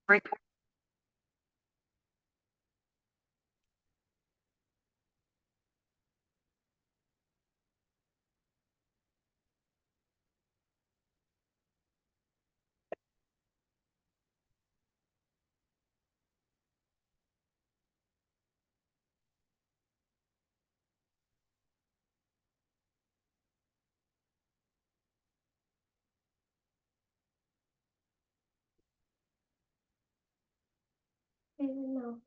Record. No,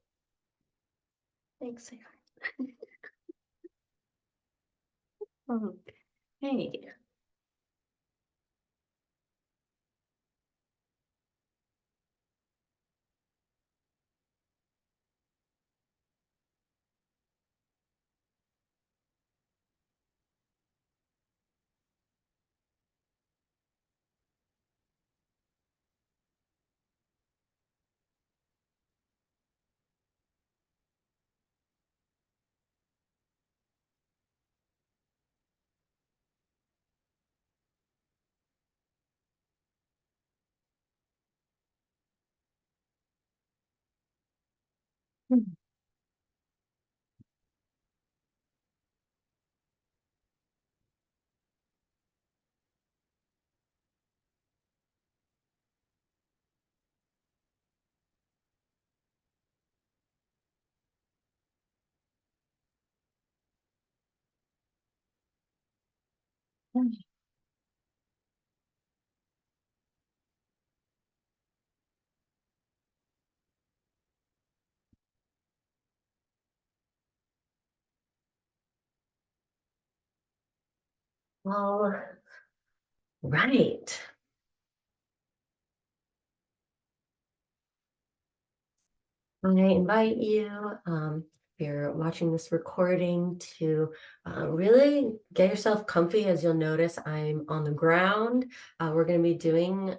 thanks. Okay. All right. I invite you, if you're watching this recording, to really get yourself comfy. As you'll notice, I'm on the ground. We're going to be doing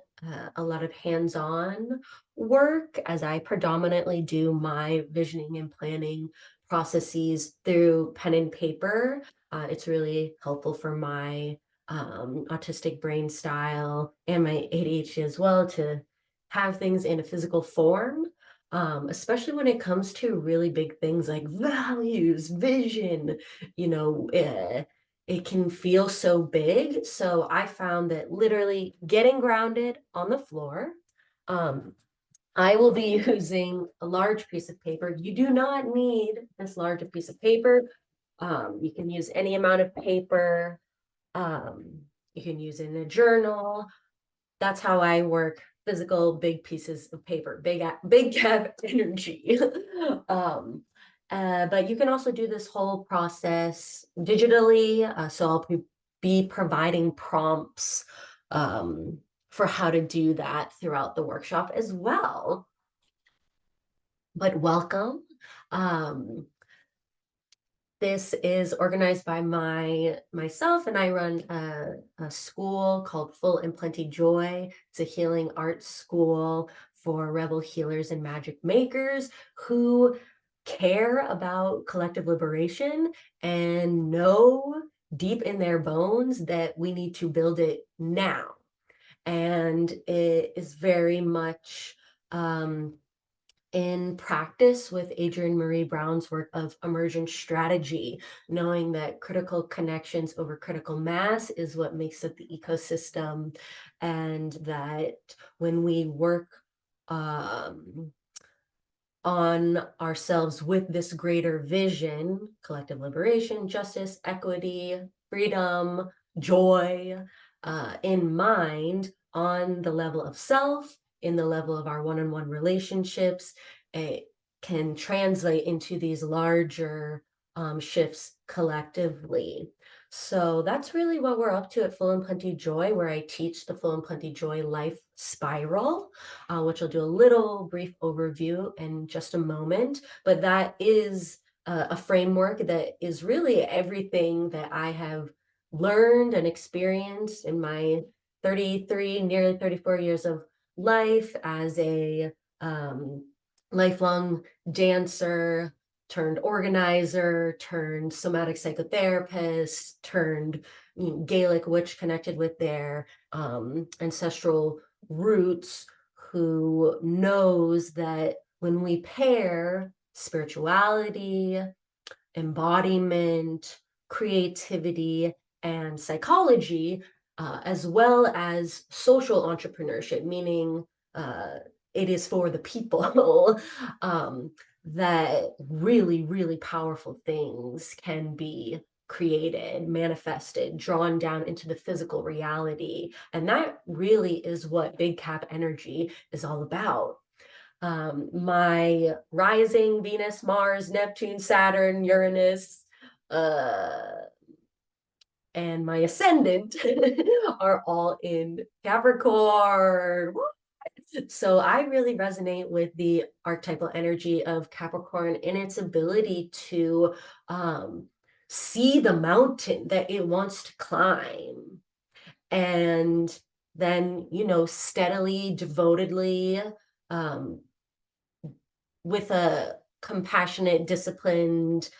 a lot of hands-on work, as I predominantly do my visioning and planning processes through pen and paper. It's really helpful for my autistic brain style and my ADHD as well, to have things in a physical form. Especially when it comes to really big things like values, vision, it can feel so big. So I found that literally getting grounded on the floor, um, I will be using a large piece of paper. You do not need this large a piece of paper. You can use any amount of paper. Um, you can use it in a journal. That's how I work. Physical, big pieces of paper, big gap energy. um, but you can also do this whole process digitally. So I'll be providing prompts for how to do that throughout the workshop as well. But welcome. Um, This is organized by myself, and I run a school called Full and Plenty Joy. It's a healing arts school for rebel healers and magic makers who care about collective liberation and know deep in their bones that we need to build it now. And it is very much in practice with Adrienne Maree Brown's work of emergent strategy, knowing that critical connections over critical mass is what makes up the ecosystem, and that when we work on ourselves with this greater vision, collective liberation, justice, equity, freedom, joy, in mind, on the level of self, in the level of our one-on-one relationships, it can translate into these larger shifts collectively. So that's really what we're up to at Full and Plenty Joy, where I teach the Full and Plenty Joy life spiral, which I'll do a little brief overview in just a moment. But that is a framework that is really everything that I have learned and experienced in my 33, nearly 34 years of life as a lifelong dancer, turned organizer, turned somatic psychotherapist, turned Gaelic witch, connected with their ancestral roots, who knows that when we pair spirituality, embodiment, creativity, and psychology, as well as social entrepreneurship, meaning it is for the people, that really, really powerful things can be created, manifested, drawn down into the physical reality. And that really is what Big Cap energy is all about. My rising Venus, Mars, Neptune, Saturn, Uranus, and my ascendant are all in Capricorn. So I really resonate with the archetypal energy of Capricorn in its ability to see the mountain that it wants to climb, and then, steadily, devotedly, um, with a compassionate, disciplined,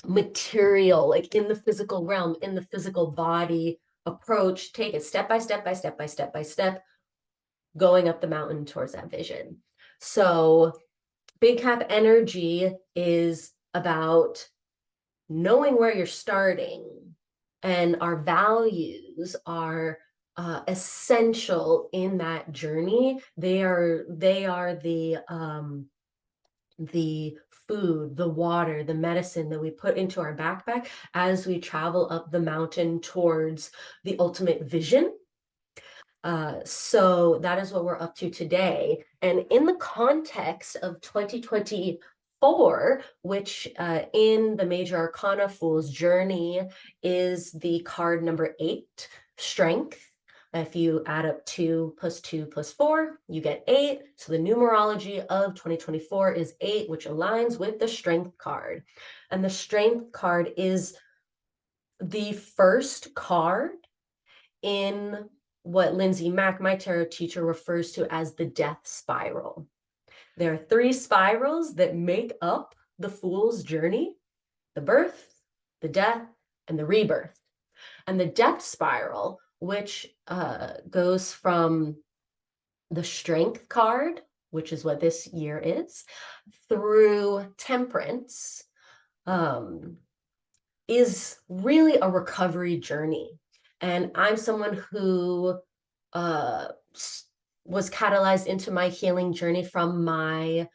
material, like in the physical realm, in the physical body approach, take it step by step by step by step by step, going up the mountain towards that vision. So Big Cap energy is about knowing where you're starting, and our values are essential in that journey. They are the food, the water, the medicine that we put into our backpack as we travel up the mountain towards the ultimate vision. So that is what we're up to today. And in the context of 2024, which in the Major Arcana Fool's Journey is the card number 8, Strength. If you add up 2 plus 2 plus 4, you get 8. So the numerology of 2024 is 8, which aligns with the Strength card. And the Strength card is the first card in what Lindsay Mack, my tarot teacher, refers to as the death spiral. There are 3 spirals that make up the Fool's Journey: the birth, the death, and the rebirth. And the death spiral, which goes from the Strength card, which is what this year is, through Temperance, is really a recovery journey. And I'm someone who was catalyzed into my healing journey from my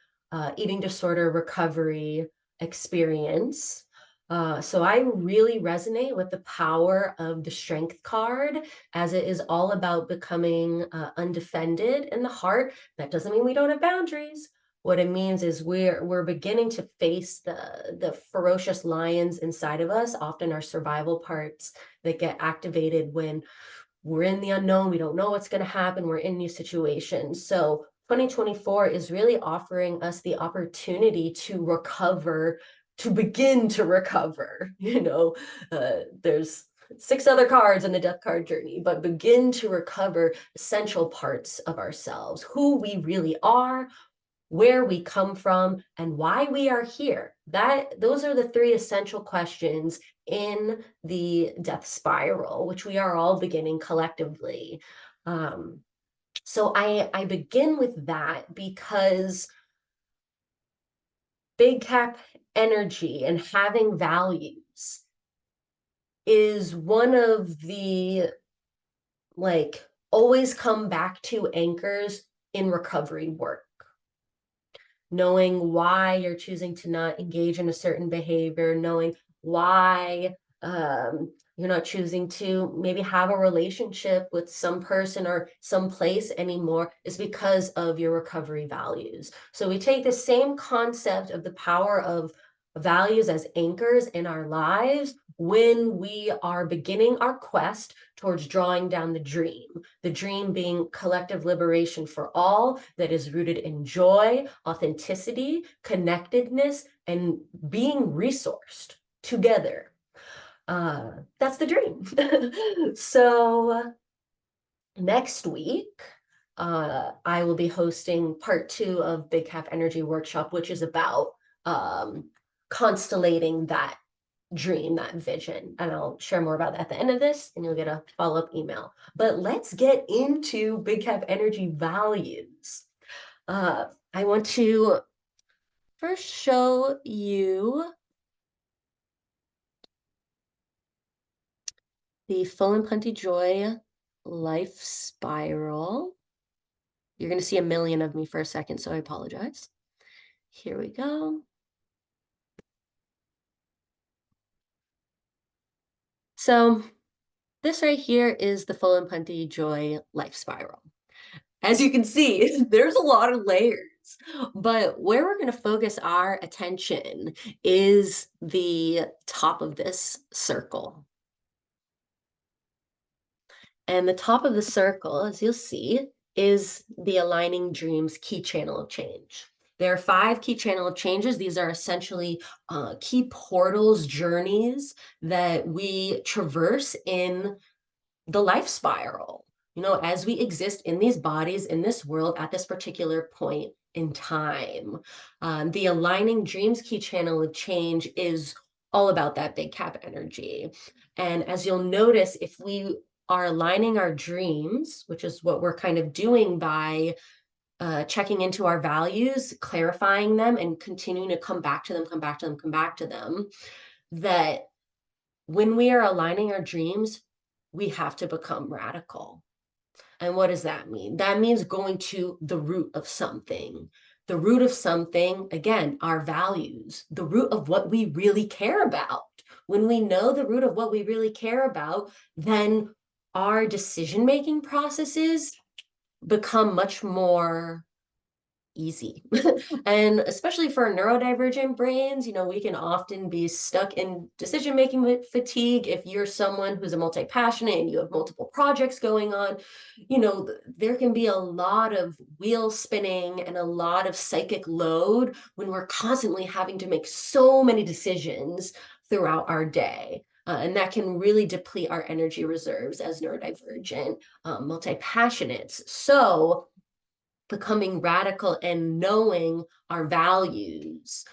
eating disorder recovery experience. So I really resonate with the power of the Strength card, as it is all about becoming undefended in the heart. That doesn't mean we don't have boundaries. What it means is we're beginning to face the ferocious lions inside of us, often our survival parts that get activated when we're in the unknown. We don't know what's going to happen. We're in new situations. So 2024 is really offering us the opportunity to recover, to begin to recover. There's 6 other cards in the death card journey, but begin to recover essential parts of ourselves, who we really are, where we come from, and why we are here. Those are the 3 essential questions in the death spiral, which we are all beginning collectively. So I begin with that because Big Cap energy and having values is one of the always come back to anchors in recovery work. Knowing why you're choosing to not engage in a certain behavior, knowing why you're not choosing to maybe have a relationship with some person or some place anymore, is because of your recovery values. So we take the same concept of the power of values as anchors in our lives when we are beginning our quest towards drawing down the dream being collective liberation for all that is rooted in joy, authenticity, connectedness, and being resourced together. That's the dream. So next week, I will be hosting part 2 of Big Cap Energy Workshop, which is about constellating that dream, that vision. And I'll share more about that at the end of this, and you'll get a follow-up email. But let's get into Big Cap Energy values. I want to first show you the Full and Plenty Joy Life Spiral. You're going to see a million of me for a second, so I apologize. Here we go. So this right here is the Full and Plenty Joy Life Spiral. As you can see, there's a lot of layers, but where we're going to focus our attention is the top of this circle. And the top of the circle, as you'll see, is the Aligning Dreams key channel of change. There are 5 key channel of changes. These are essentially key portals, journeys that we traverse in the life spiral, you know, as we exist in these bodies, in this world at this particular point in time. The Aligning Dreams key channel of change is all about that big cap energy. And as you'll notice, if we are aligning our dreams, which is what we're kind of doing by checking into our values, clarifying them, and continuing to come back to them, come back to them, come back to them, that when we are aligning our dreams, we have to become radical. And what does that mean? That means going to the root of something. The root of something, again, our values, the root of what we really care about. When we know the root of what we really care about, then our decision-making processes become much more easy. And especially for neurodivergent brains, you know, we can often be stuck in decision-making fatigue. If you're someone who's a multi-passionate and you have multiple projects going on, you know, there can be a lot of wheel spinning and a lot of psychic load when we're constantly having to make so many decisions throughout our day. And that can really deplete our energy reserves as neurodivergent multi-passionates. So becoming radical and knowing our values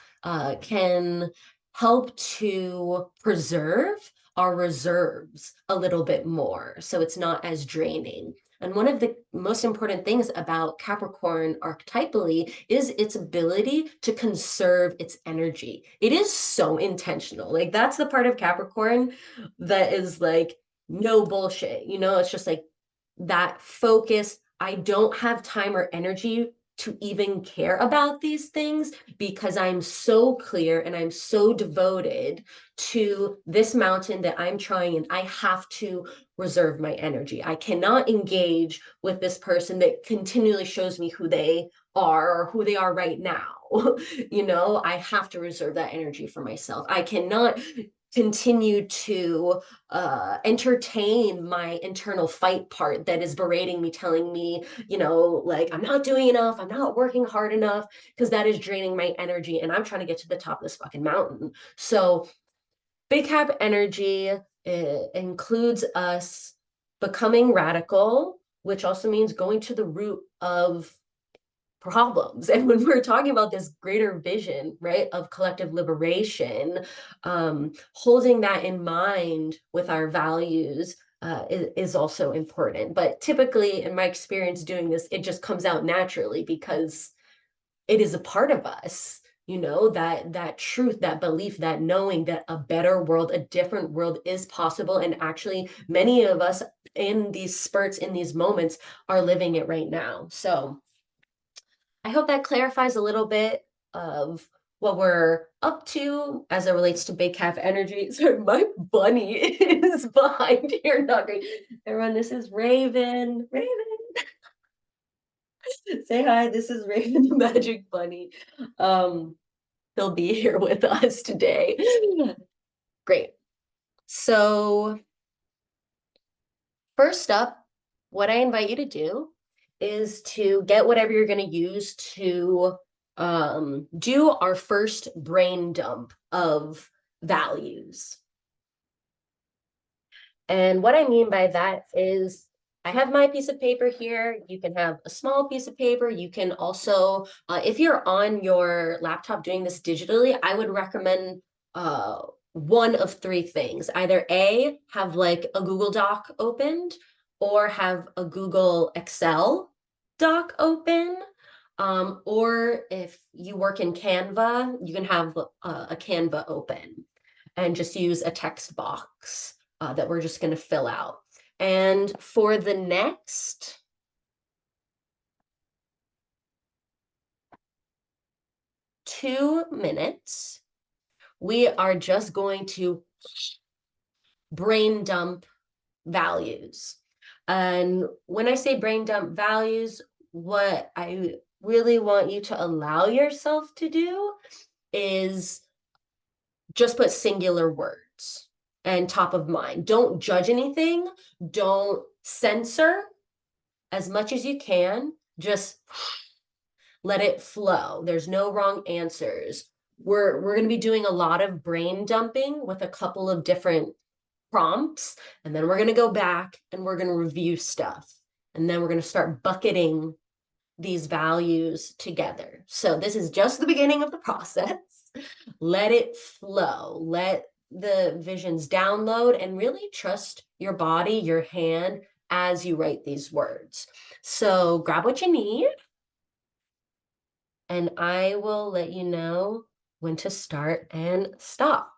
can help to preserve our reserves a little bit more, so it's not as draining. And one of the most important things about Capricorn archetypally is its ability to conserve its energy. It is so intentional. Like, that's the part of Capricorn that is like no bullshit. You know, it's just like that focus. I don't have time or energy to even care about these things because I'm so clear and I'm so devoted to this mountain that I'm trying, and I have to reserve my energy. I cannot engage with this person that continually shows me who they are or who they are right now. You know, I have to reserve that energy for myself. I cannot continue to entertain my internal fight part that is berating me, telling me, you know, like, I'm not doing enough, I'm not working hard enough, because that is draining my energy and I'm trying to get to the top of this fucking mountain. So big cap energy includes us becoming radical, which also means going to the root of problems. And when we're talking about this greater vision, right, of collective liberation, holding that in mind with our values is also important. But typically, in my experience doing this, it just comes out naturally because it is a part of us. You know, that truth, that belief, that knowing that a better world, a different world is possible. And actually, many of us in these spurts, in these moments, are living it right now. So I hope that clarifies a little bit of what we're up to as it relates to big cap energy. Sorry, my bunny is behind here knocking. Everyone, this is Raven. Raven, say hi. This is Raven the Magic Bunny. They'll be here with us today. Great. So first up, what I invite you to do is to get whatever you're going to use to do our first brain dump of values. And what I mean by that is I have my piece of paper here. You can have a small piece of paper. You can also, if you're on your laptop doing this digitally, I would recommend one of three things. Either A, have like a Google Doc opened, or have a Google Excel doc open. Or if you work in Canva, you can have a Canva open and just use a text box that we're just going to fill out. And for the next 2 minutes, we are just going to brain dump values. And when I say brain dump values, what I really want you to allow yourself to do is just put singular words and top of mind. Don't judge anything. Don't censor as much as you can. Just let it flow. There's no wrong answers. We're going to be doing a lot of brain dumping with a couple of different prompts, and then we're going to go back and we're going to review stuff. And then we're going to start bucketing these values together. So this is just the beginning of the process. Let it flow. Let the visions download and really trust your body, your hand as you write these words. So grab what you need, and I will let you know when to start and stop.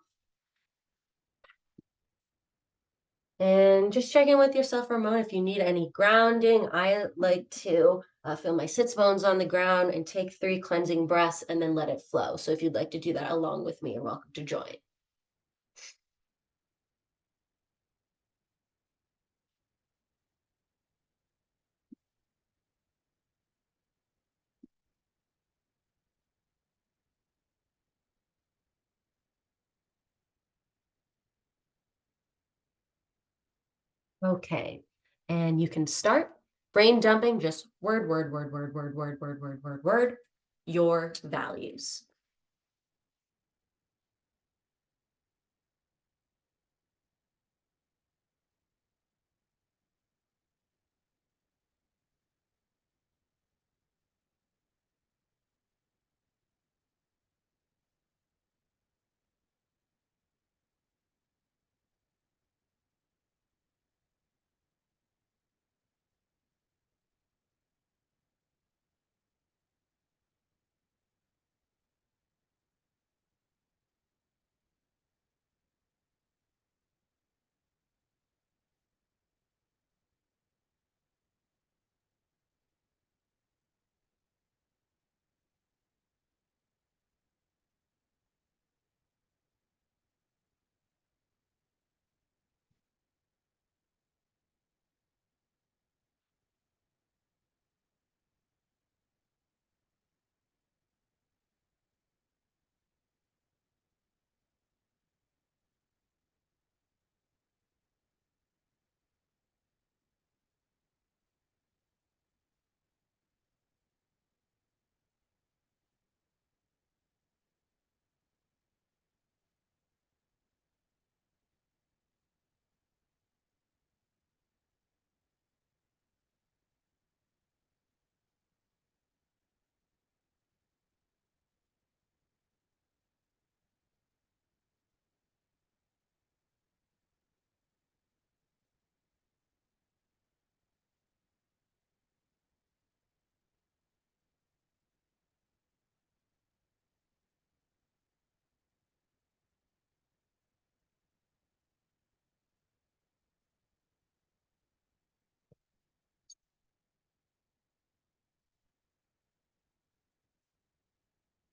And just check in with yourself for a moment if you need any grounding. I like to feel my sits bones on the ground and take 3 cleansing breaths and then let it flow. So if you'd like to do that along with me, you're welcome to join. Okay, and you can start brain dumping, just word, word, word, word, word, word, word, word, word, word, your values.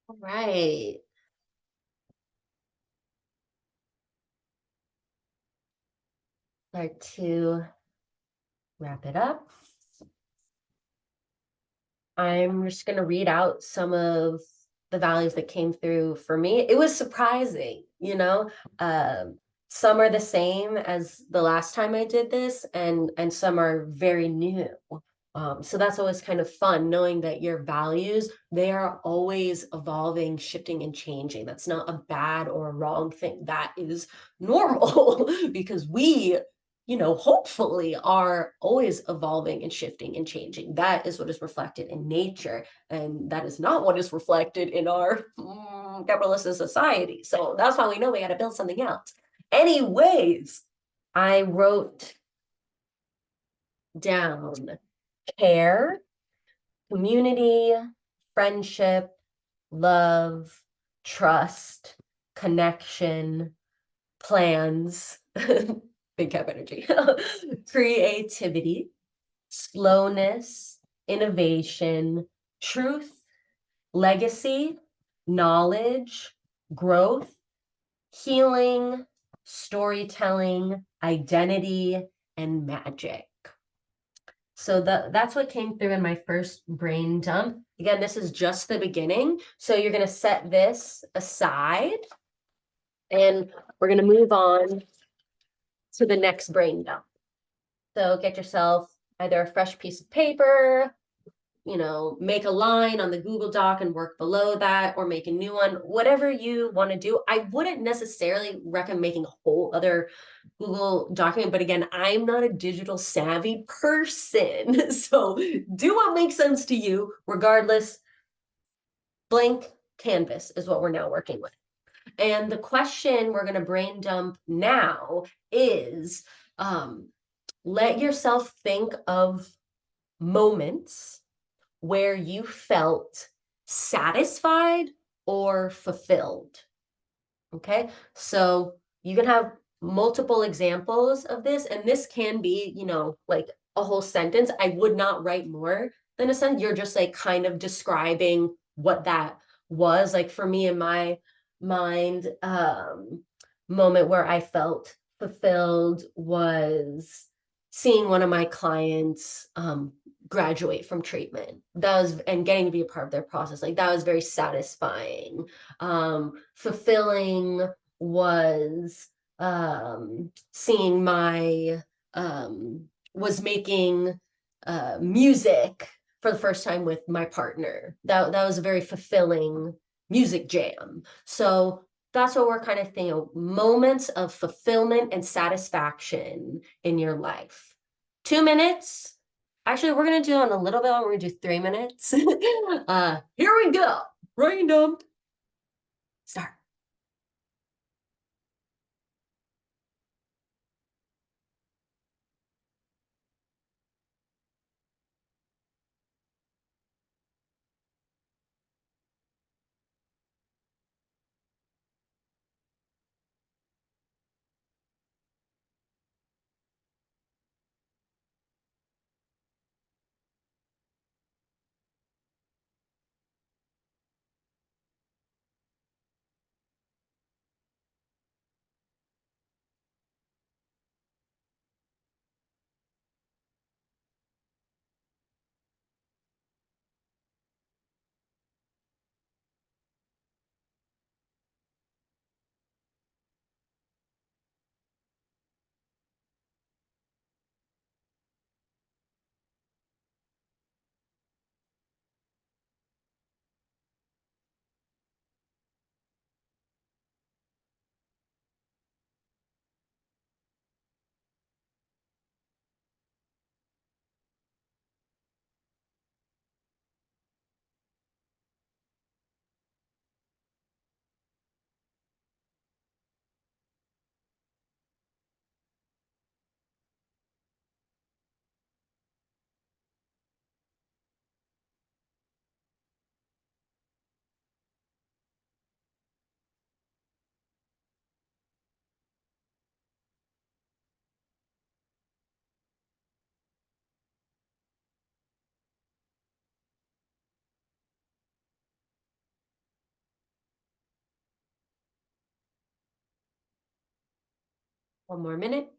All right, start to wrap it up. I'm just going to read out some of the values that came through for me. It was surprising, you know. Some are the same as the last time I did this, and some are very new. So that's always kind of fun, knowing that your values, they are always evolving, shifting, and changing. That's not a bad or a wrong thing. That is normal because we hopefully are always evolving and shifting and changing. That is what is reflected in nature. And that is not what is reflected in our capitalist society. So that's why we know we got to build something else. Anyways, I wrote down care, community, friendship, love, trust, connection, plans, big cap energy, creativity, slowness, innovation, truth, legacy, knowledge, growth, healing, storytelling, identity, and magic. So that's what came through in my first brain dump. Again, this is just the beginning. So you're going to set this aside and we're going to move on to the next brain dump. So get yourself either a fresh piece of paper, make a line on the Google Doc and work below that, or make a new one, whatever you want to do. I wouldn't necessarily recommend making a whole other Google document, but again, I'm not a digital savvy person. So do what makes sense to you. Regardless, blank canvas is what we're now working with. And the question we're going to brain dump now is let yourself think of moments where you felt satisfied or fulfilled. Okay, so you can have multiple examples of this, and this can be, like a whole sentence. I would not write more than a sentence. You're just like kind of describing what that was. Like for me in my mind, moment where I felt fulfilled was seeing one of my clients graduate from treatment. That was, and getting to be a part of their process. Like that was very satisfying. Fulfilling was seeing my was making music for the first time with my partner. That was a very fulfilling music jam. So that's what we're kind of thinking, moments of fulfillment and satisfaction in your life. 2 minutes. Actually, we're gonna do it in a little bit. We're gonna do 3 minutes. Here we go. Brain dump. Start. One more minute.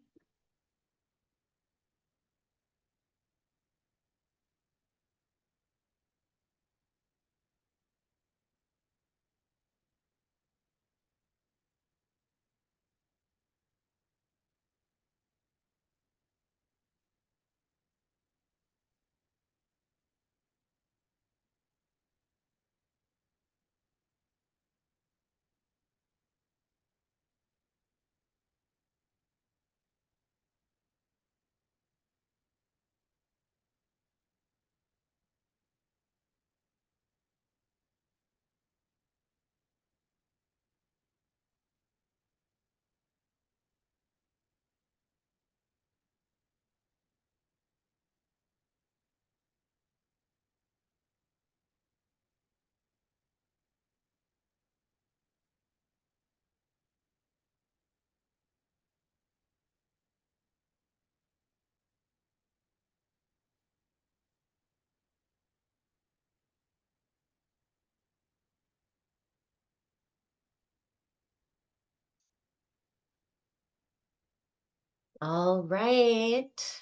All right.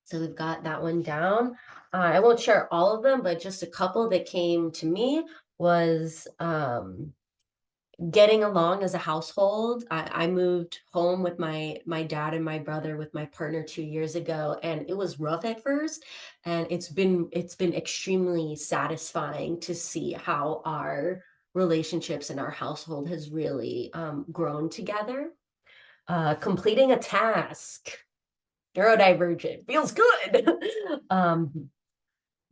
So we've got that one down. I won't share all of them, but just a couple that came to me was getting along as a household. I moved home with my dad and my brother with my partner 2 years ago, and it was rough at first. And it's been extremely satisfying to see how our relationships and our household has really grown together. Completing a task, neurodivergent, feels good. um,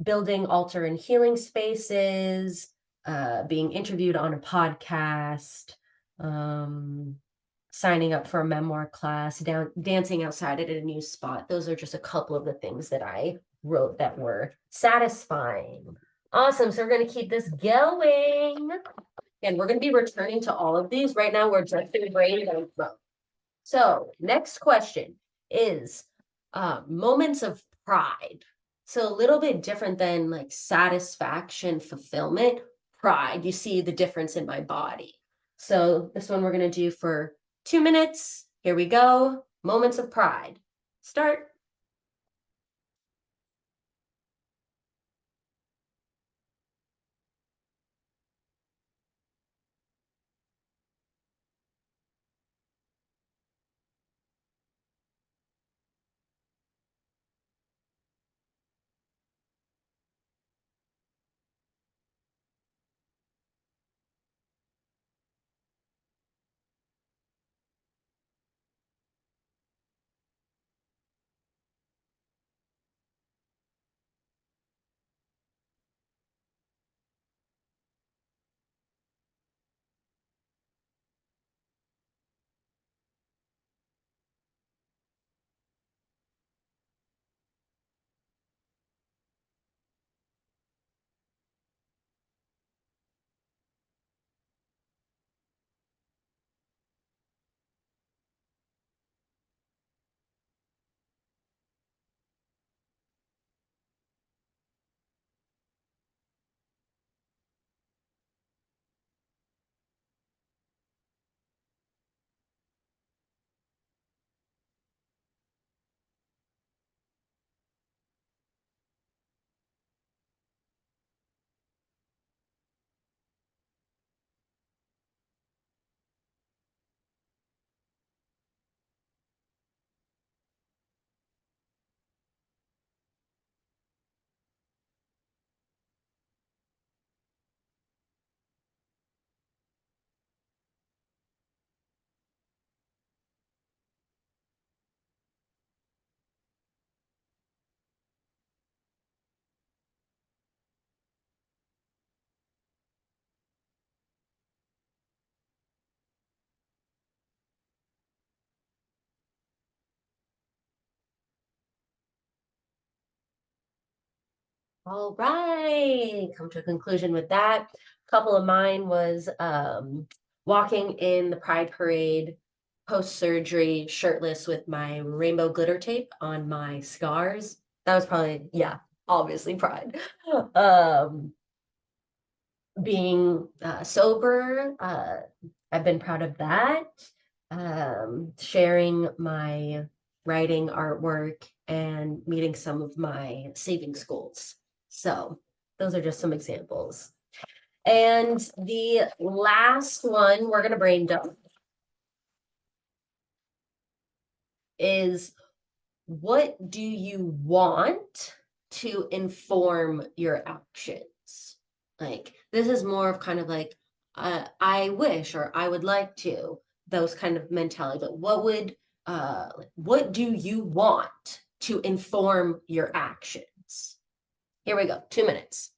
Building altar and healing spaces, being interviewed on a podcast, um, signing up for a memoir class, dancing outside at a new spot. Those are just a couple of the things that I wrote that were satisfying. Awesome. So we're going to keep this going. And we're going to be returning to all of these. Right now, we're just in brain mode. So next question is moments of pride. So a little bit different than like satisfaction, fulfillment, pride. You see the difference in my body. So this one we're going to do for 2 minutes. Here we go. Moments of pride. Start. All right, come to a conclusion with that. A couple of mine was walking in the Pride Parade post-surgery, shirtless with my rainbow glitter tape on my scars. That was probably, yeah, obviously Pride. Um, Being sober, I've been proud of that. Sharing my writing artwork and meeting some of my savings goals. So those are just some examples. And the last one we're going to brain dump is, what do you want to inform your actions? Like, this is more of kind of like, I wish or I would like to, those kind of mentality. But what do you want to inform your actions? Here we go, 2 minutes.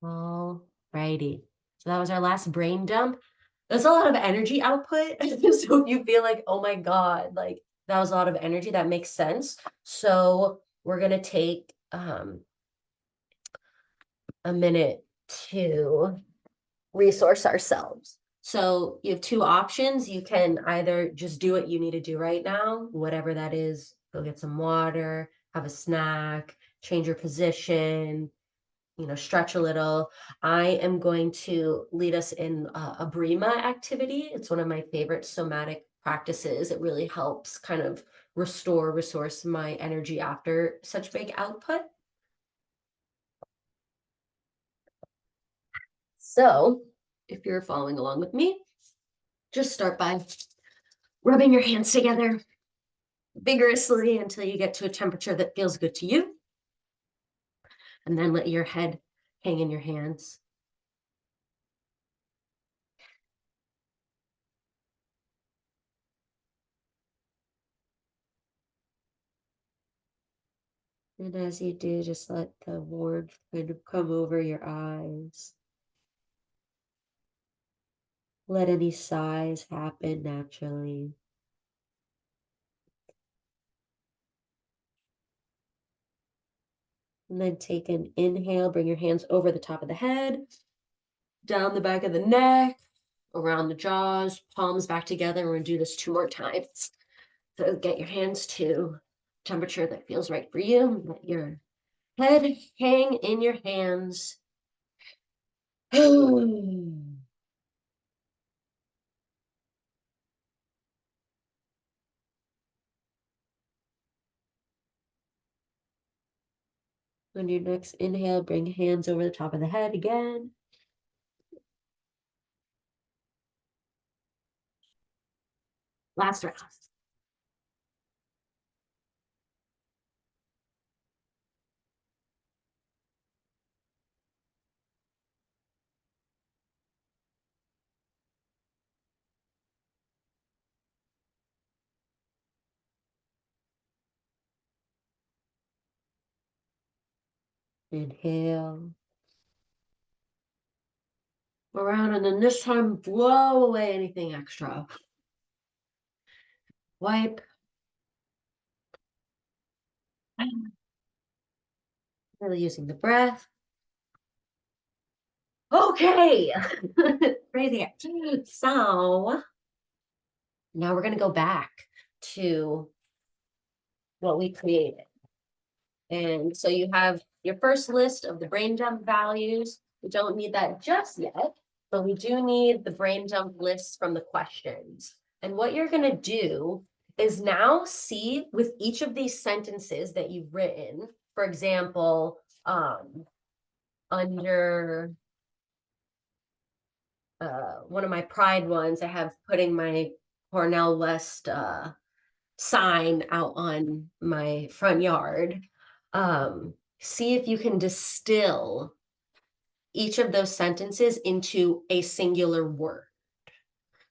All righty. So that was our last brain dump. That's a lot of energy output. So if you feel like, oh my God, like that was a lot of energy, that makes sense. So we're gonna take a minute to resource ourselves. So you have two options. You can either just do what you need to do right now, whatever that is, go get some water, have a snack, change your position, stretch a little. I am going to lead us in a Brima activity. It's one of my favorite somatic practices. It really helps kind of resource my energy after such big output. So if you're following along with me, just start by rubbing your hands together vigorously until you get to a temperature that feels good to you. And then let your head hang in your hands. And as you do, just let the warmth kind of come over your eyes. Let any sighs happen naturally. And then take an inhale, bring your hands over the top of the head, down the back of the neck, around the jaws, palms back together. We're going to do this 2 more times. So get your hands to temperature that feels right for you. Let your head hang in your hands. On your next inhale, bring hands over the top of the head again. Last round. Inhale. Around, and then this time blow away anything extra. Wipe. Really using the breath. Okay. Crazy. So now we're going to go back to what we created. And so you have your first list of the brain dump values. We don't need that just yet, but we do need the brain dump lists from the questions. And what you're going to do is now see with each of these sentences that you've written, for example, under one of my pride ones, I have putting my Cornell West sign out on my front yard. See if you can distill each of those sentences into a singular word.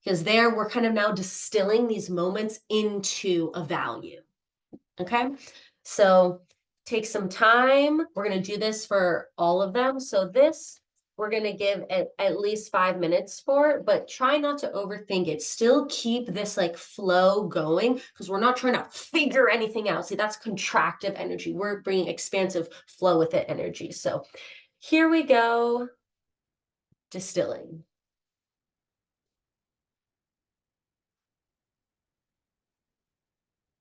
Because there we're kind of now distilling these moments into a value. Okay, so take some time. We're going to do this for all of them. So this we're going to give at least 5 minutes for, but try not to overthink it. Still keep this like flow going because we're not trying to figure anything out. See, that's contractive energy. We're bringing expansive flow with it energy. So here we go, distilling.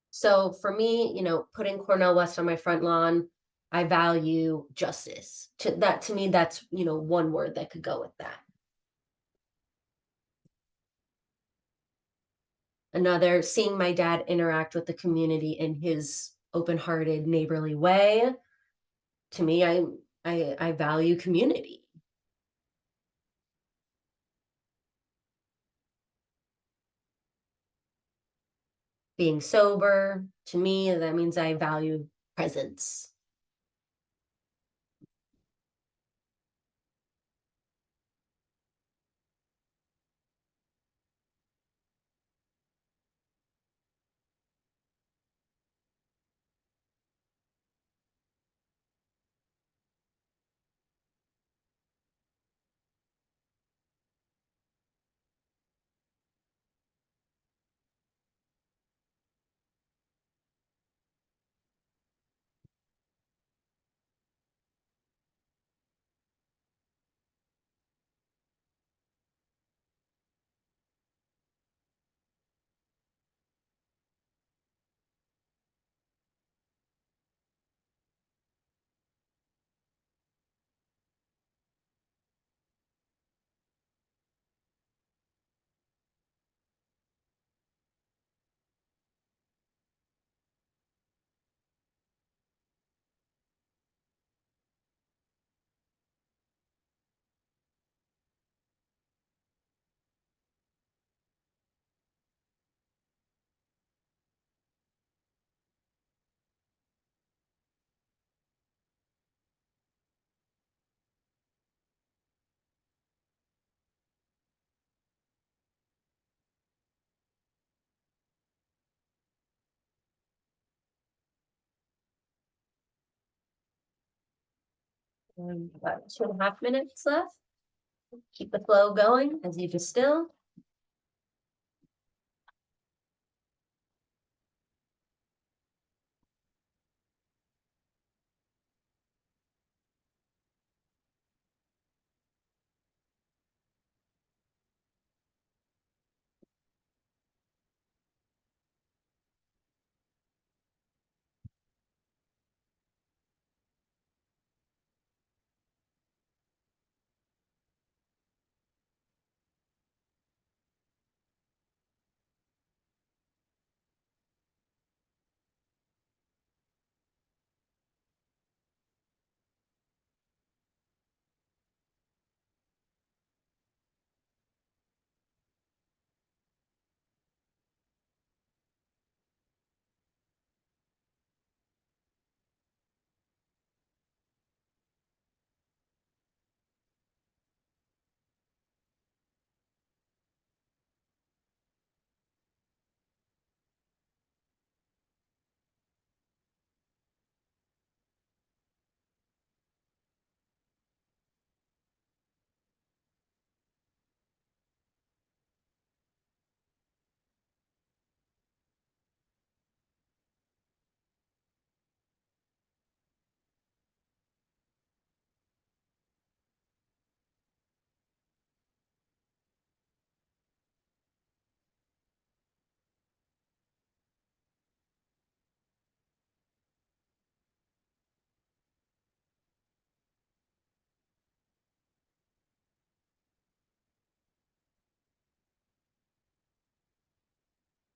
So for me, putting Cornell West on my front lawn, I value justice. To me, that's, one word that could go with that. Another, seeing my dad interact with the community in his open-hearted, neighborly way. To me, I value community. Being sober, to me, that means I value presence. About 2.5 minutes left. Keep the flow going as you distill.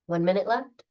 One minute left.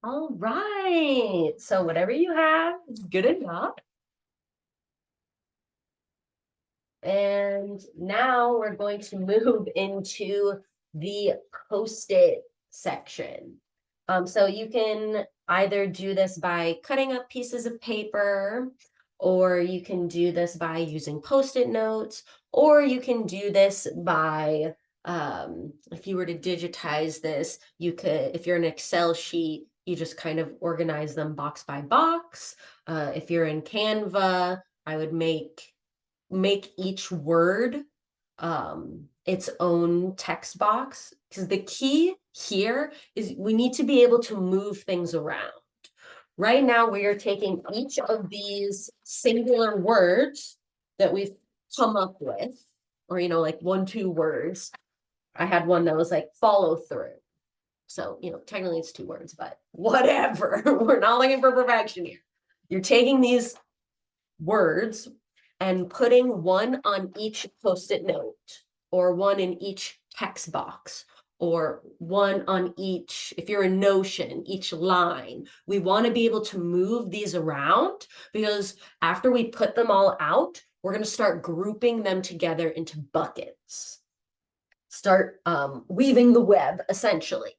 All right. So whatever you have is good enough. And now we're going to move into the post-it section. So you can either do this by cutting up pieces of paper, or you can do this by using post-it notes, or you can do this by, if you were to digitize this, you could, if you're an Excel sheet, you just kind of organize them box by box. If you're in Canva, I would make each word its own text box, because the key here is we need to be able to move things around. Right now, we are taking each of these singular words that we've come up with, or, like 1, 2 words. I had one that was like follow through. So, technically it's 2 words, but whatever. We're not looking for perfection here. You're taking these words and putting one on each post-it note, or one in each text box, or one on each, if you're in Notion, each line. We want to be able to move these around, because after we put them all out, we're going to start grouping them together into buckets. Start weaving the web, essentially.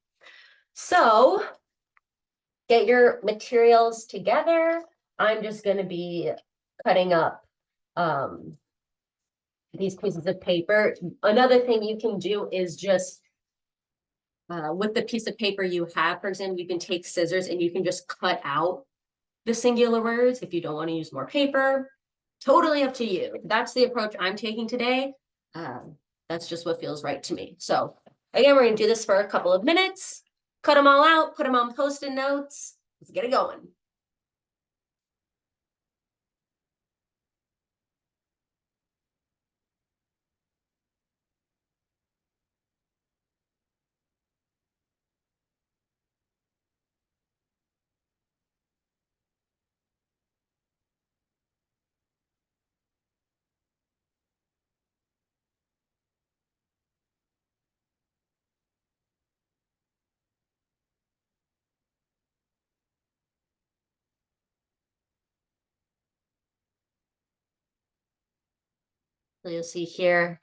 So get your materials together. I'm just going to be cutting up these pieces of paper. Another thing you can do is just with the piece of paper you have, for example, you can take scissors and you can just cut out the singular words if you don't want to use more paper. Totally up to you. That's the approach I'm taking today. That's just what feels right to me. So again, we're going to do this for a couple of minutes. Cut them all out, put them on post-it notes. Let's get it going. So you'll see here,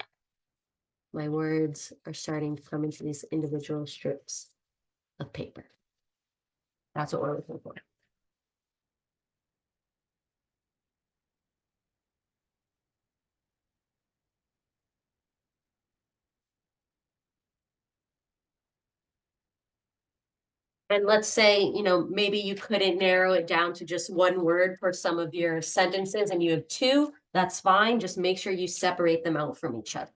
my words are starting to come into these individual strips of paper. That's what we're looking for. And let's say, maybe you couldn't narrow it down to just one word for some of your sentences and you have two, that's fine. Just make sure you separate them out from each other.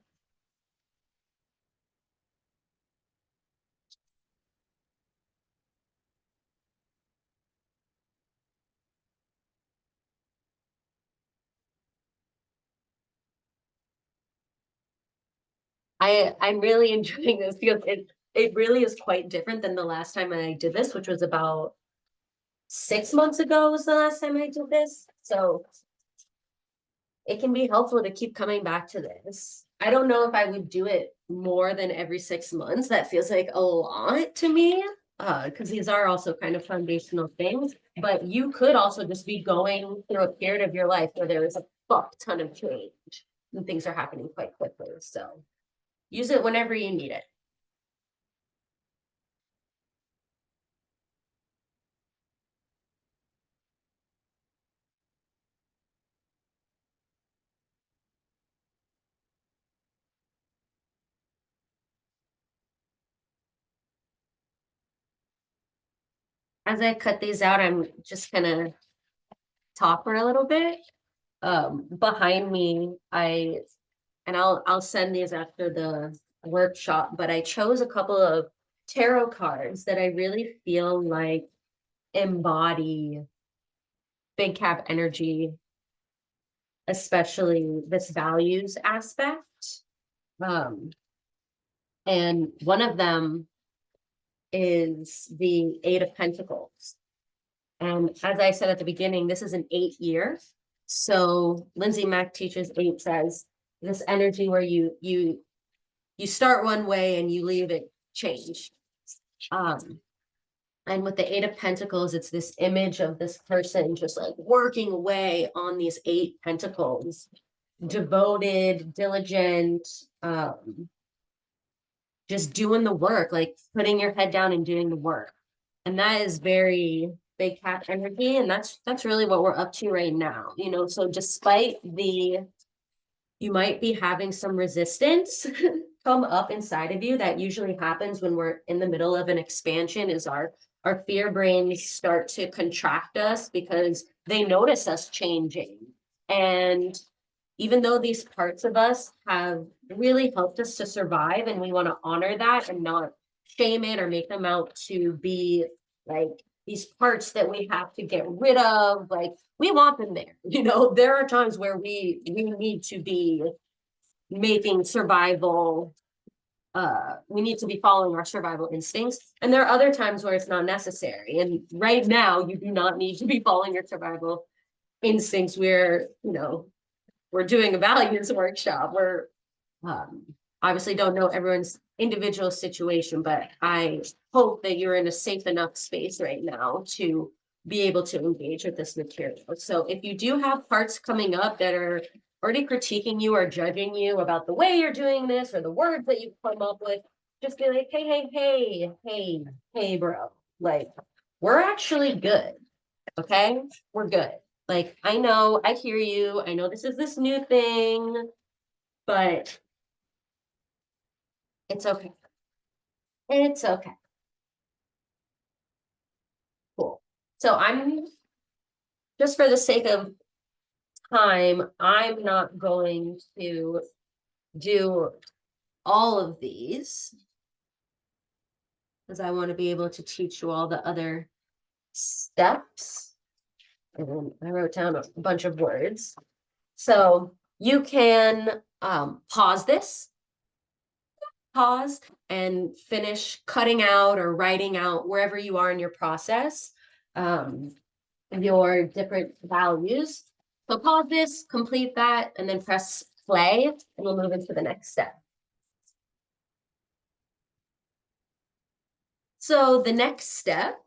I'm really enjoying this because it really is quite different than the last time I did this, which was about 6 months ago was the last time I did this. So it can be helpful to keep coming back to this. I don't know if I would do it more than every 6 months. That feels like a lot to me, because these are also kind of foundational things. But you could also just be going through a period of your life where there is a fuck ton of change and things are happening quite quickly. So use it whenever you need it. As I cut these out, I'm just gonna talk for a little bit. Behind me, I'll send these after the workshop, but I chose a couple of tarot cards that I really feel like embody big cap energy, especially this values aspect. Um, and one of them is the Eight of Pentacles. And as I said at the beginning, this is an 8 year. So Lindsay Mack teaches eight, says this energy where you start one way and you leave it changed. And with the Eight of Pentacles, it's this image of this person just like working away on these eight pentacles, devoted, diligent, just doing the work, like putting your head down and doing the work. And that is very big cat energy. And that's really what we're up to right now. So despite you might be having some resistance come up inside of you. That usually happens when we're in the middle of an expansion, is our fear brains start to contract us because they notice us changing. And even though these parts of us have really helped us to survive, and we want to honor that and not shame it or make them out to be like these parts that we have to get rid of, like we want them there. There are times where we need to be making survival, we need to be following our survival instincts, and there are other times where it's not necessary. And right now you do not need to be following your survival instincts. We're doing a values workshop. We're obviously don't know everyone's individual situation, but I hope that you're in a safe enough space right now to be able to engage with this material. So if you do have parts coming up that are already critiquing you or judging you about the way you're doing this or the words that you've come up with, just be like, hey, bro, like, we're actually good. Okay, we're good. Like, I know, I hear you. I know this is this new thing, but it's okay. It's okay. Cool. So I'm just for the sake of time, I'm not going to do all of these because I want to be able to teach you all the other steps. And then I wrote down a bunch of words. So you can pause this, pause and finish cutting out or writing out wherever you are in your process, your different values. So pause this, complete that, and then press play, and we'll move into the next step. So the next step,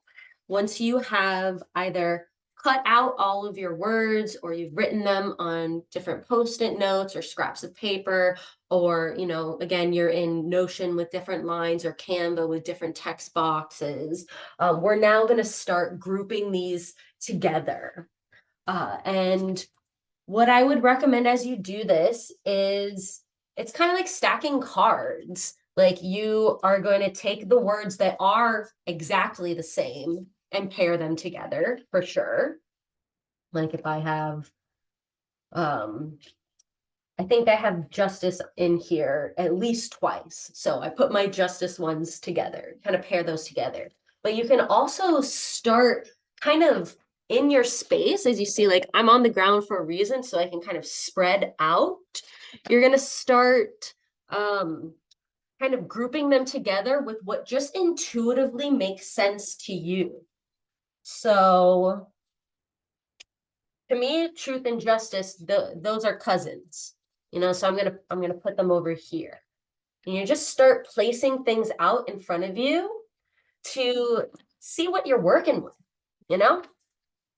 once you have either cut out all of your words or you've written them on different post-it notes or scraps of paper, or, again, you're in Notion with different lines or Canva with different text boxes, we're now going to start grouping these together. And what I would recommend as you do this is it's kind of like stacking cards. Like you are going to take the words that are exactly the same and pair them together for sure. Like if I have, I think I have justice in here at least twice. So I put my justice ones together, kind of pair those together. But you can also start kind of in your space, as you see, like I'm on the ground for a reason, so I can kind of spread out. You're going to start kind of grouping them together with what just intuitively makes sense to you. So to me, truth and justice, those are cousins, so I'm gonna put them over here. And you just start placing things out in front of you to see what you're working with, you know?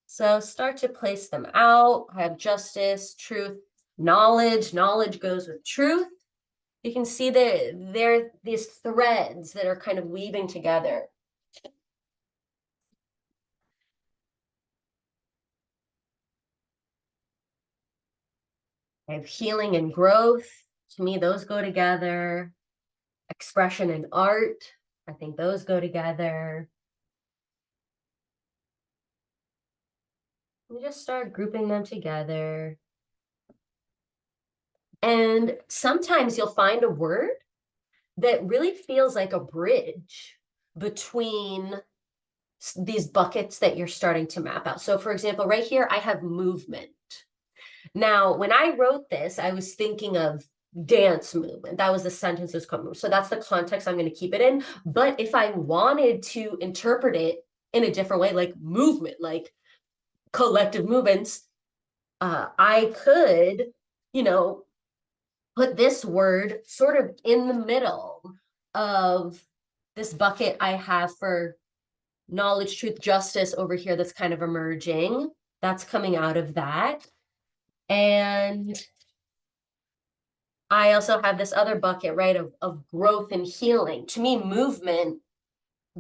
So start to place them out. I have justice, truth, knowledge. Knowledge goes with truth. You can see that there are these threads that are kind of weaving together. I have healing and growth. To me, those go together. Expression and art. I think those go together. We just start grouping them together. And sometimes you'll find a word that really feels like a bridge between these buckets that you're starting to map out. So for example, right here, I have movement. Now, when I wrote this, I was thinking of dance movement. That was the sentence that's coming. So that's the context I'm going to keep it in. But if I wanted to interpret it in a different way, like movement, like collective movements, I could, put this word sort of in the middle of this bucket I have for knowledge, truth, justice over here that's kind of emerging. That's coming out of that. And I also have this other bucket, right, of growth and healing. To me, movement,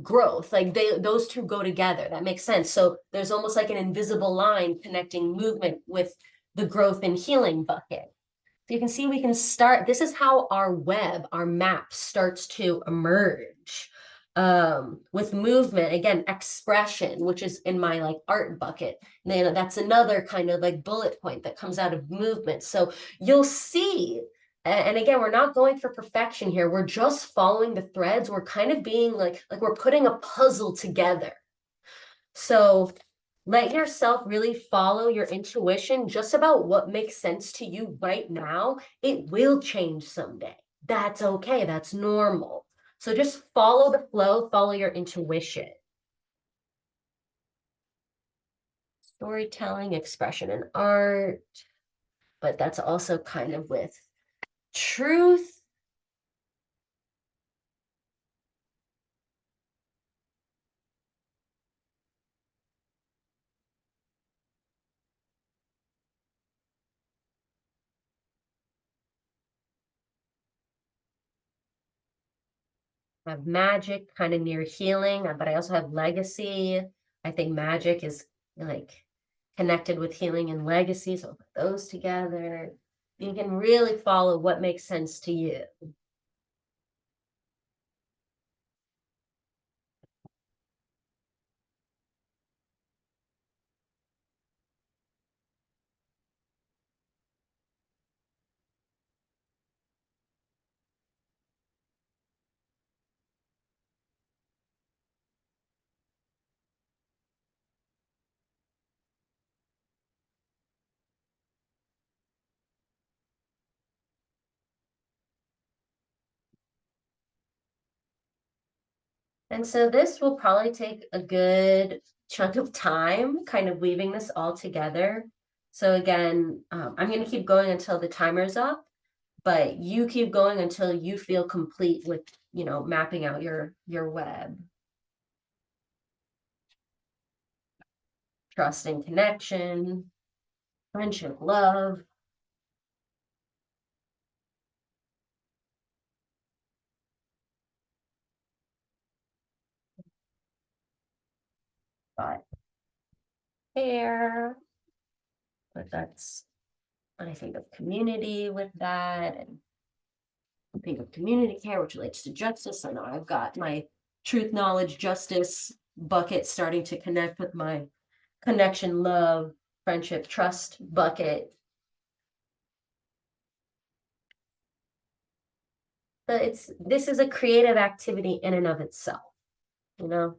growth, like those two go together. That makes sense. So there's almost like an invisible line connecting movement with the growth and healing bucket. So you can see we can start, this is how our web, our map starts to emerge. With movement, again, expression, which is in my like art bucket. And then that's another kind of like bullet point that comes out of movement. So you'll see, and again, we're not going for perfection here. We're just following the threads. We're kind of being like we're putting a puzzle together. So let yourself really follow your intuition just about what makes sense to you right now. It will change someday. That's okay. That's normal. So just follow the flow, follow your intuition. Storytelling, expression, and art. But that's also kind of with truth. I have magic kind of near healing, but I also have legacy. I think magic is like connected with healing and legacy. So I'll put those together. You can really follow what makes sense to you. And so this will probably take a good chunk of time, kind of weaving this all together. So again, I'm going to keep going until the timer's up, but you keep going until you feel complete with, mapping out your web. trust and connection, friendship, love. Got care, but that's, I think of community with that, and I think of community care, which relates to justice. I know I've got my truth, knowledge, justice bucket starting to connect with my connection, love, friendship, trust bucket. But this is a creative activity in and of itself, you know?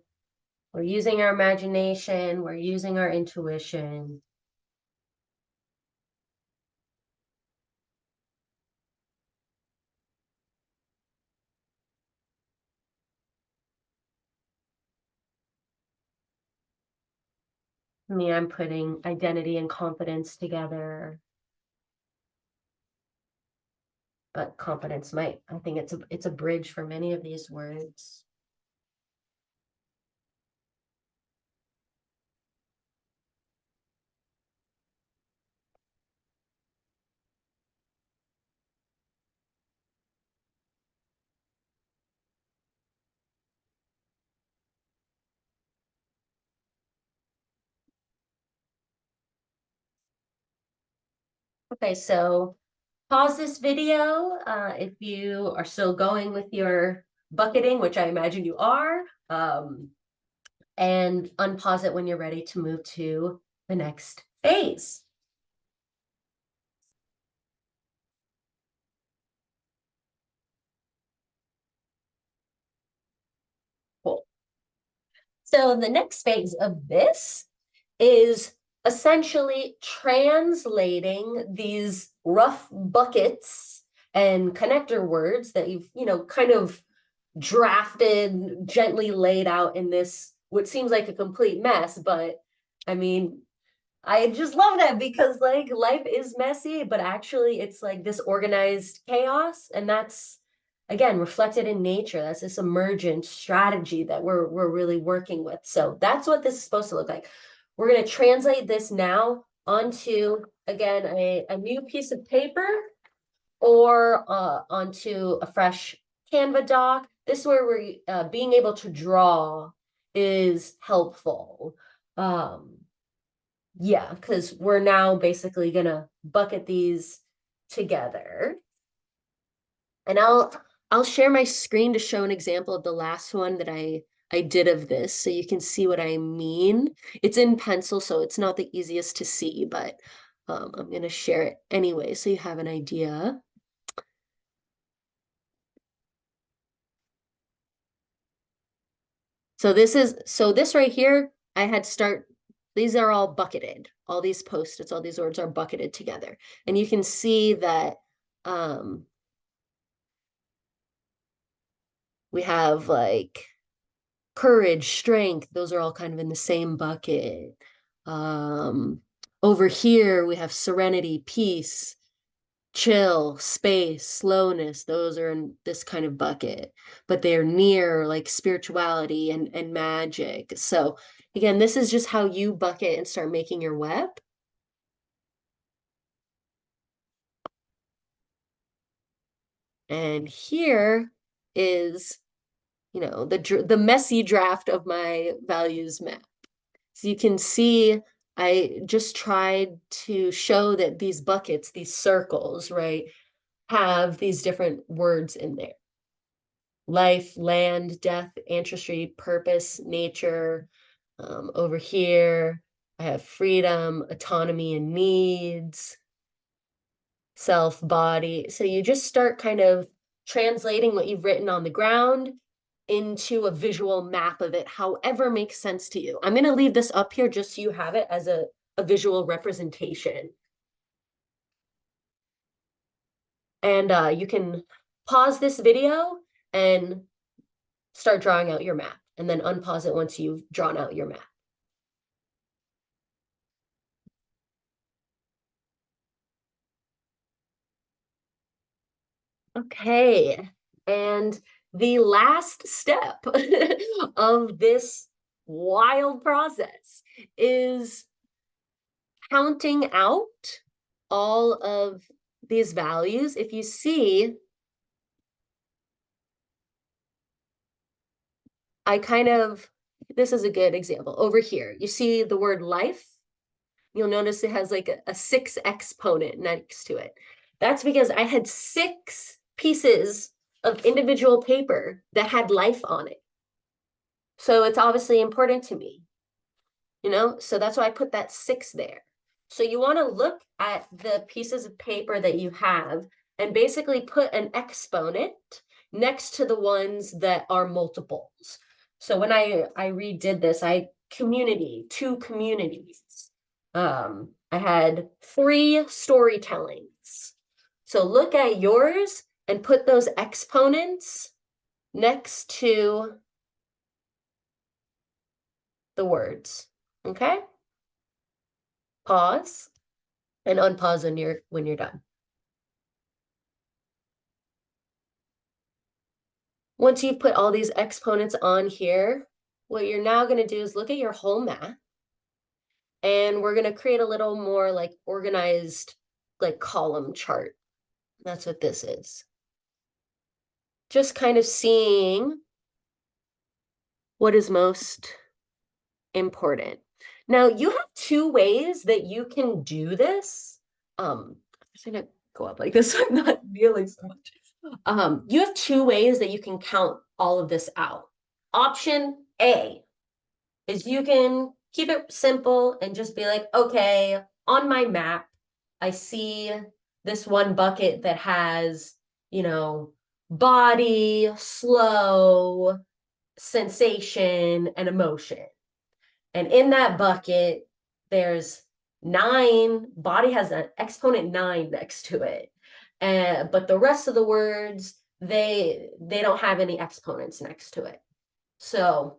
We're using our imagination, we're using our intuition. I mean, I'm putting identity and confidence together, but confidence might, I think it's a bridge for many of these words. Okay, so pause this video if you are still going with your bucketing, which I imagine you are, and unpause it when you're ready to move to the next phase. Cool. So the next phase of this is essentially translating these rough buckets and connector words that you've, kind of drafted, gently laid out in this, what seems like a complete mess, but I mean, I just love that because like life is messy, but actually it's like this organized chaos, and that's again reflected in nature. That's this emergent strategy that we're really working with. So that's what this is supposed to look like. We're going to translate this now onto again a new piece of paper or onto a fresh Canva doc. This is where we're being able to draw is helpful. Yeah, because we're now basically gonna bucket these together. And I'll share my screen to show an example of the last one that I did of this so you can see what I mean. It's in pencil, so it's not the easiest to see, but I'm gonna share it anyway so you have an idea. So this right here, I had these are all bucketed. All these post-its, all these words are bucketed together. And you can see that we have like courage, strength, those are all kind of in the same bucket. Over here, we have serenity, peace, chill, space, slowness, those are in this kind of bucket, but they're near like spirituality and magic. So again, this is just how you bucket and start making your web. And here is, the messy draft of my values map. So you can see I just tried to show that these buckets, these circles, right, have these different words in there. Life, land, death, ancestry, purpose, nature. Over here, I have freedom, autonomy, and needs, self, body. So you just start kind of translating what you've written on the ground into a visual map of it, however makes sense to you. I'm going to leave this up here just so you have it as a visual representation. And you can pause this video and start drawing out your map, and then unpause it once you've drawn out your map. Okay, and the last step of this wild process is counting out all of these values, if you see, this is a good example. Over here, you see the word life. You'll notice it has like a 6 exponent next to it. That's because I had 6 pieces of individual paper that had life on it. So it's obviously important to me, so that's why I put that 6 there. So you want to look at the pieces of paper that you have and basically put an exponent next to the ones that are multiples. So when I redid this, I 2 communities. I had 3 storytellings. So look at yours and put those exponents next to the words. Okay? Pause and unpause when you're done. Once you've put all these exponents on here, what you're now going to do is look at your whole map, and we're going to create a little more like organized like column chart. That's what this is. Just kind of seeing what is most important. Now, you have 2 ways that you can do this. I'm just gonna go up like this so I'm not kneeling so much. You have 2 ways that you can count all of this out. Option A is you can keep it simple and just be like, okay, on my map, I see this one bucket that has, body, slow, sensation, and emotion. And in that bucket, there's 9, body has an exponent 9 next to it. But the rest of the words, they don't have any exponents next to it. So,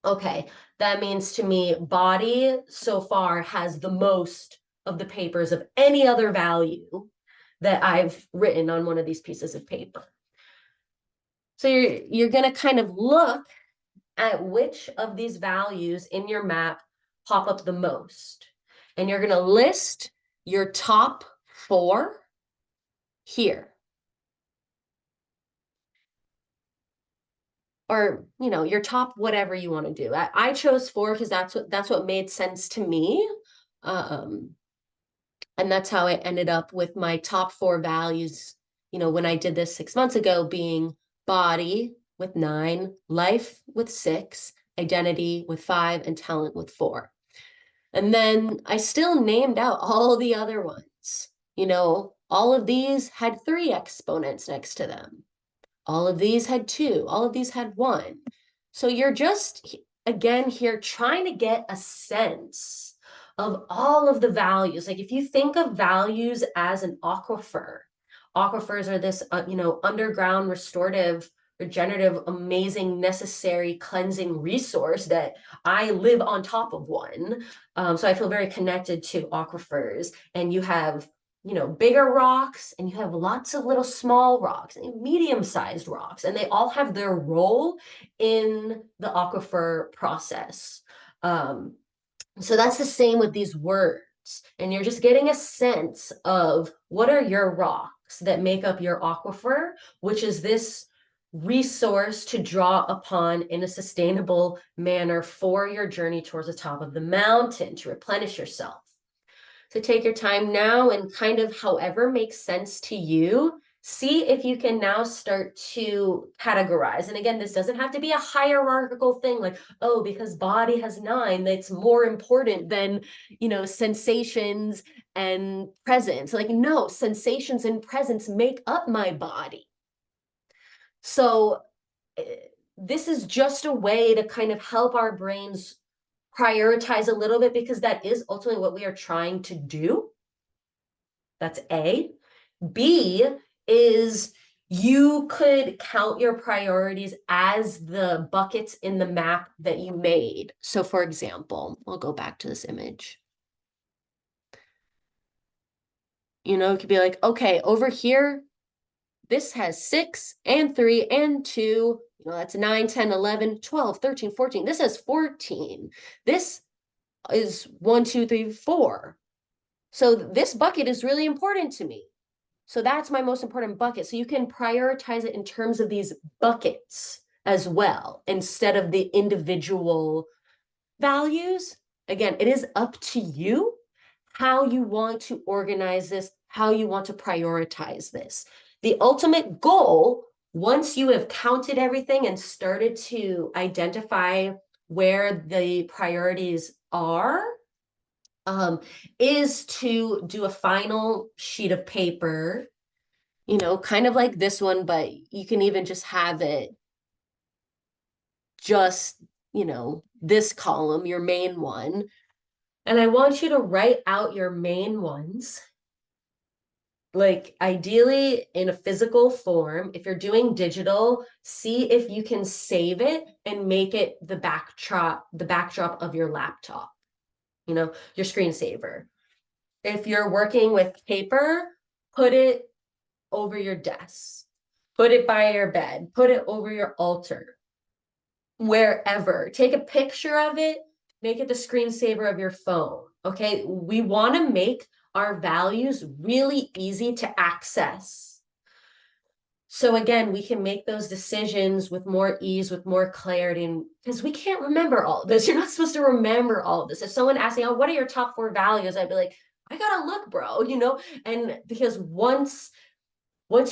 okay, that means to me, body so far has the most of the papers of any other value that I've written on one of these pieces of paper. So you're going to kind of look at which of these values in your map pop up the most. And you're going to list your top 4 here. Or, your top whatever you want to do. I chose 4 because that's what made sense to me. And that's how I ended up with my top 4 values, when I did this 6 months ago, being body with 9, life with 6, identity with 5, and talent with 4. And then I still named out all the other ones. All of these had 3 exponents next to them. All of these had 2. All of these had 1. So you're just, again, here trying to get a sense of all of the values. Like if you think of values as an aquifer, aquifers are this, underground restorative, regenerative, amazing, necessary, cleansing resource that I live on top of one. So I feel very connected to aquifers. And you have bigger rocks, and you have lots of little small rocks, medium-sized rocks, and they all have their role in the aquifer process. So that's the same with these words. And you're just getting a sense of what are your rocks that make up your aquifer, which is this resource to draw upon in a sustainable manner for your journey towards the top of the mountain to replenish yourself. So take your time now and kind of however makes sense to you, see if you can now start to categorize. And again, this doesn't have to be a hierarchical thing like, oh, because body has 9, that's more important than, sensations and presence. Like, no, sensations and presence make up my body. So this is just a way to kind of help our brains prioritize a little bit, because that is ultimately what we are trying to do. That's A. B is you could count your priorities as the buckets in the map that you made. So for example, I'll go back to this image. It could be like, okay, over here, this has 6 and 3 and 2. That's 9, 10, 11, 12, 13, 14. This has 14. This is 1, 2, 3, 4. So this bucket is really important to me. So that's my most important bucket. So you can prioritize it in terms of these buckets as well, instead of the individual values. Again, it is up to you how you want to organize this, how you want to prioritize this. The ultimate goal, once you have counted everything and started to identify where the priorities are, is to do a final sheet of paper, kind of like this one, but you can even just have it just, this column, your main one. And I want you to write out your main ones, like ideally in a physical form. If you're doing digital, see if you can save it and make it the backdrop of your laptop, your screensaver. If you're working with paper, put it over your desk, put it by your bed, put it over your altar, wherever. Take a picture of it, make it the screensaver of your phone. Okay, we want to make our values really easy to access. So again, we can make those decisions with more ease, with more clarity, and because we can't remember all of this. You're not supposed to remember all of this. If someone asks me, oh, what are your top 4 values? I'd be like, I gotta look, bro, and because once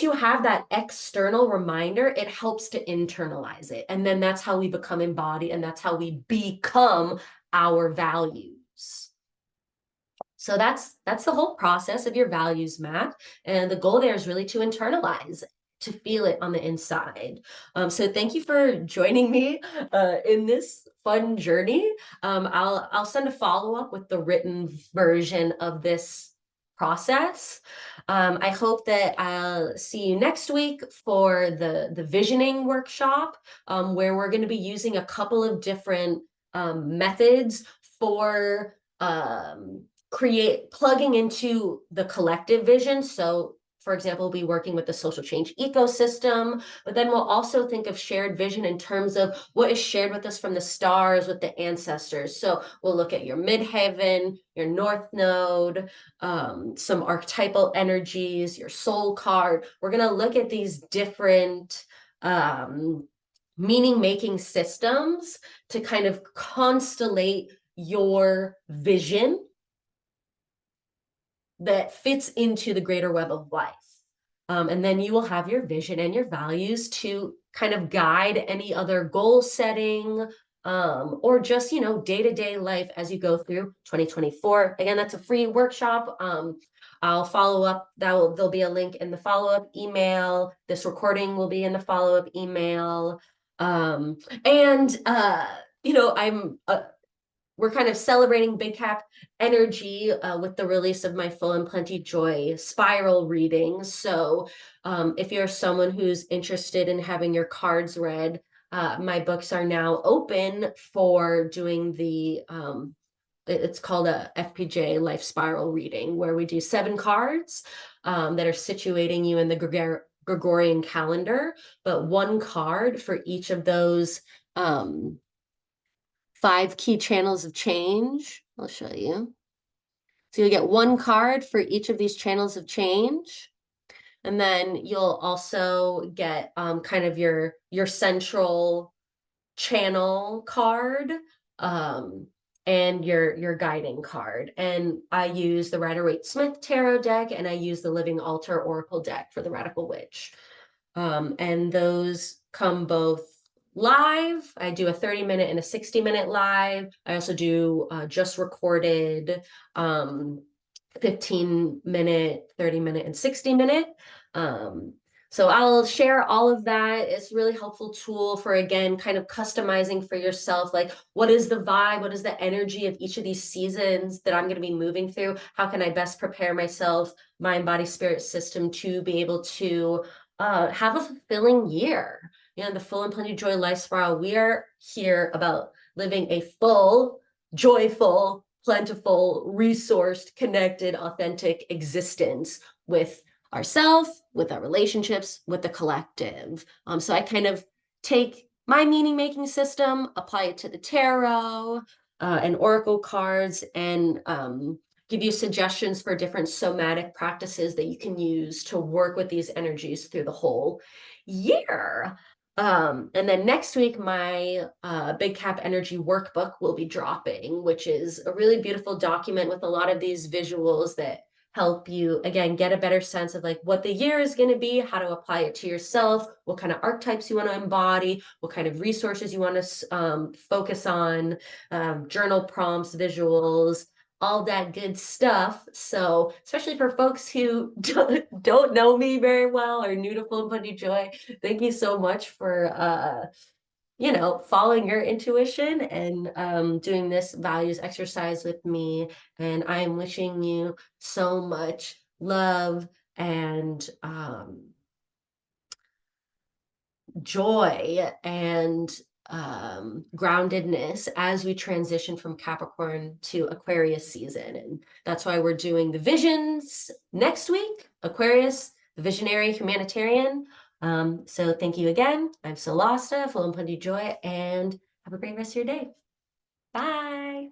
you have that external reminder, it helps to internalize it. And then that's how we become embodied, and that's how we become our values. So that's the whole process of your values map. And the goal there is really to internalize, to feel it on the inside. So thank you for joining me in this fun journey. I'll send a follow-up with the written version of this process. I hope that I'll see you next week for the visioning workshop, where we're going to be using a couple of different methods for plugging into the collective vision. So for example, we'll be working with the social change ecosystem, but then we'll also think of shared vision in terms of what is shared with us from the stars, with the ancestors. So we'll look at your midheaven, your north node, some archetypal energies, your soul card. We're going to look at these different meaning-making systems to kind of constellate your vision that fits into the greater web of life. And then you will have your vision and your values to kind of guide any other goal setting, or just, day-to-day life as you go through 2024. Again, that's a free workshop. I'll follow up. There'll be a link in the follow-up email. This recording will be in the follow-up email. We're kind of celebrating Big Cap energy with the release of my Full and Plenty Joy spiral reading. So if you're someone who's interested in having your cards read, my books are now open for doing it's called a FPJ Life Spiral reading, where we do 7 cards that are situating you in the Gregorian calendar, but 1 card for each of those 5 key channels of change. I'll show you. So you'll get 1 card for each of these channels of change. And then you'll also get kind of your central channel card, and your guiding card. And I use the Rider-Waite-Smith Tarot deck, and I use the Living Altar Oracle deck for the Radical Witch. And those come both live. I do a 30-minute and a 60-minute live. I also do just recorded 15-minute, 30-minute, and 60-minute. So I'll share all of that. It's a really helpful tool for, again, kind of customizing for yourself, like what is the vibe, what is the energy of each of these seasons that I'm going to be moving through? How can I best prepare myself, mind, body, spirit system to be able to have a fulfilling year? The Full and Plenty Joy Life Spiral, we are here about living a full, joyful, plentiful, resourced, connected, authentic existence with ourselves, with our relationships, with the collective. So I kind of take my meaning-making system, apply it to the tarot, and oracle cards, and give you suggestions for different somatic practices that you can use to work with these energies through the whole year. And then next week, my Big Cap Energy workbook will be dropping, which is a really beautiful document with a lot of these visuals that help you, again, get a better sense of like what the year is going to be, how to apply it to yourself, what kind of archetypes you want to embody, what kind of resources you want to focus on, journal prompts, visuals, all that good stuff. So especially for folks who don't know me very well or new to Full and Plenty Joy, thank you so much for following your intuition and doing this values exercise with me. And I am wishing you so much love and joy and groundedness as we transition from Capricorn to Aquarius season. And that's why we're doing the visions next week, Aquarius, the visionary humanitarian. So thank you again. I'm Solasta, Full and Plenty Joy, and have a great rest of your day. Bye.